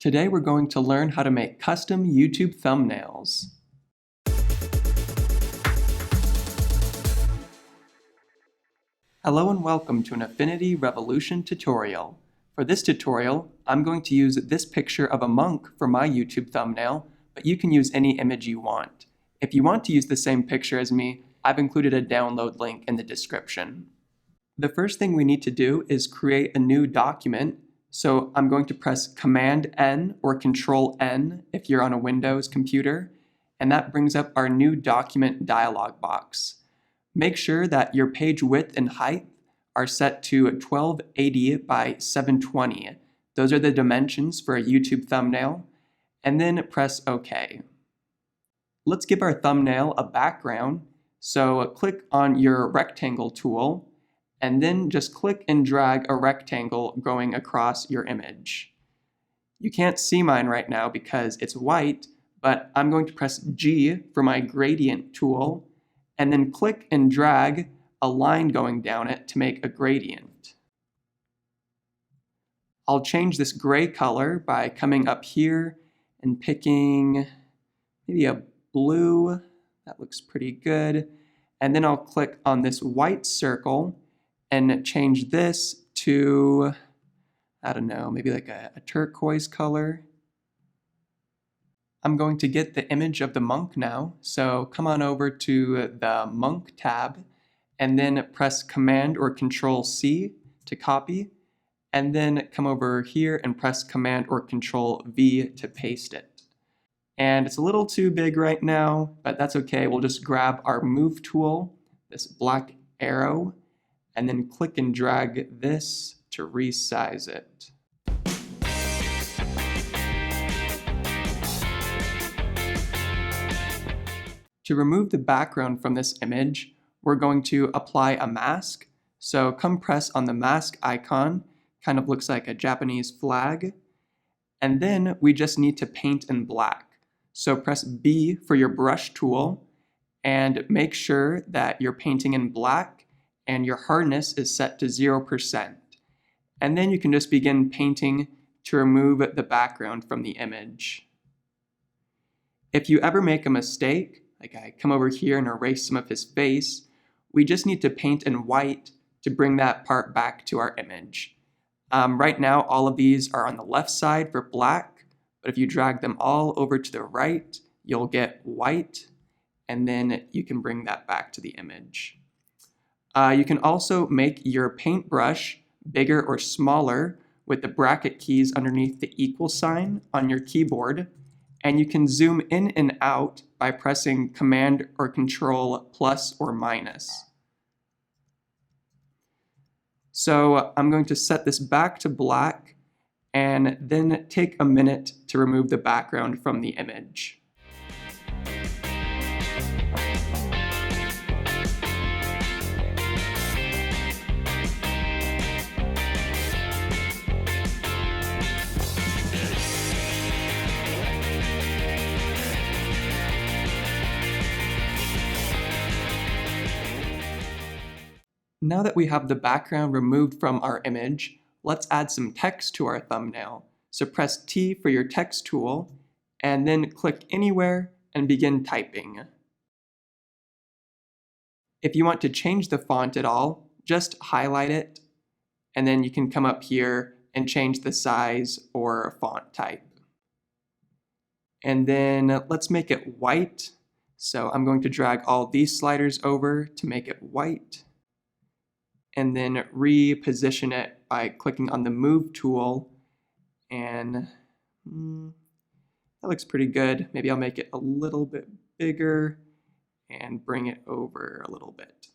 Today we're going to learn how to make custom YouTube thumbnails. Hello and welcome to an Affinity Revolution tutorial. For this tutorial, I'm going to use this picture of a monk for my YouTube thumbnail, but you can use any image you want. If you want to use the same picture as me, I've included a download link in the description. The first thing we need to do is create a new document. So I'm going to press Command-N or Control-N if you're on a Windows computer, and that brings up our new document dialog box. Make sure that your page width and height are set to 1280 by 720. Those are the dimensions for a YouTube thumbnail, and then press OK. Let's give our thumbnail a background, so click on your rectangle tool, and then just click and drag a rectangle going across your image. You can't see mine right now because it's white, but I'm going to press G for my gradient tool, and then click and drag a line going down it to make a gradient. I'll change this gray color by coming up here and picking maybe a blue. That looks pretty good. And then I'll click on this white circle and change this to, I don't know, maybe like a turquoise color. I'm going to get the image of the monk now, so come on over to the monk tab and then press Command or Control-C to copy, and then come over here and press Command or Control-V to paste it. And it's a little too big right now, but that's okay. We'll just grab our Move tool, this black arrow, and then click and drag this to resize it. To remove the background from this image, we're going to apply a mask. So come press on the mask icon, kind of looks like a Japanese flag. And then we just need to paint in black. So press B for your brush tool and make sure that you're painting in black and your hardness is set to 0%. And then you can just begin painting to remove the background from the image. If you ever make a mistake, like I come over here and erase some of his face, we just need to paint in white to bring that part back to our image. Right now, all of these are on the left side for black, but if you drag them all over to the right, you'll get white, and then you can bring that back to the image. You can also make your paintbrush bigger or smaller with the bracket keys underneath the equal sign on your keyboard, and you can zoom in and out by pressing Command or Control plus or minus. So I'm going to set this back to black and then take a minute to remove the background from the image. Now that we have the background removed from our image, let's add some text to our thumbnail. So press T for your text tool, and then click anywhere and begin typing. If you want to change the font at all, just highlight it, and then you can come up here and change the size or font type. And then let's make it white. So I'm going to drag all these sliders over to make it white, and then reposition it by clicking on the Move tool, and that looks pretty good. Maybe I'll make it a little bit bigger and bring it over a little bit.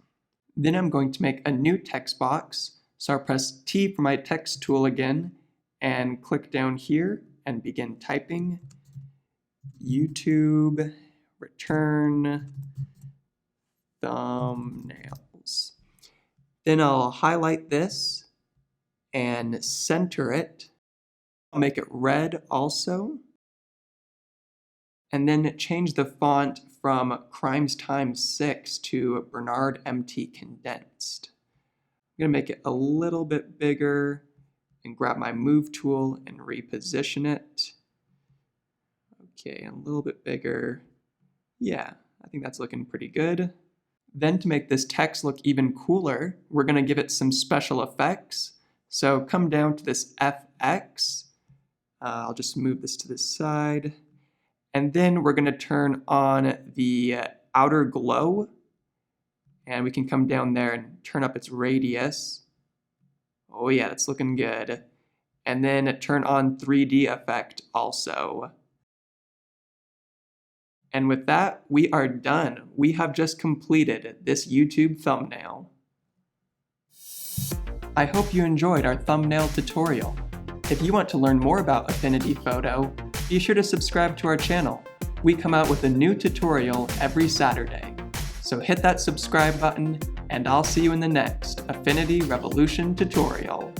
Then I'm going to make a new text box, so I'll press T for my text tool again and click down here and begin typing YouTube return thumbnails. Then I'll highlight this and center it. I'll make it red also. And then change the font from Crimes Times 6 to Bernard MT Condensed. I'm going to make it a little bit bigger and grab my Move tool and reposition it. Okay, a little bit bigger. Yeah, I think that's looking pretty good. Then to make this text look even cooler, we're going to give it some special effects. So come down to this FX. I'll just move this to the side. And then we're going to turn on the outer glow. And we can come down there and turn up its radius. Oh yeah, that's looking good. And then turn on 3D effect also. And with that, we are done. We have just completed this YouTube thumbnail. I hope you enjoyed our thumbnail tutorial. If you want to learn more about Affinity Photo, be sure to subscribe to our channel. We come out with a new tutorial every Saturday. So hit that subscribe button, and I'll see you in the next Affinity Revolution tutorial.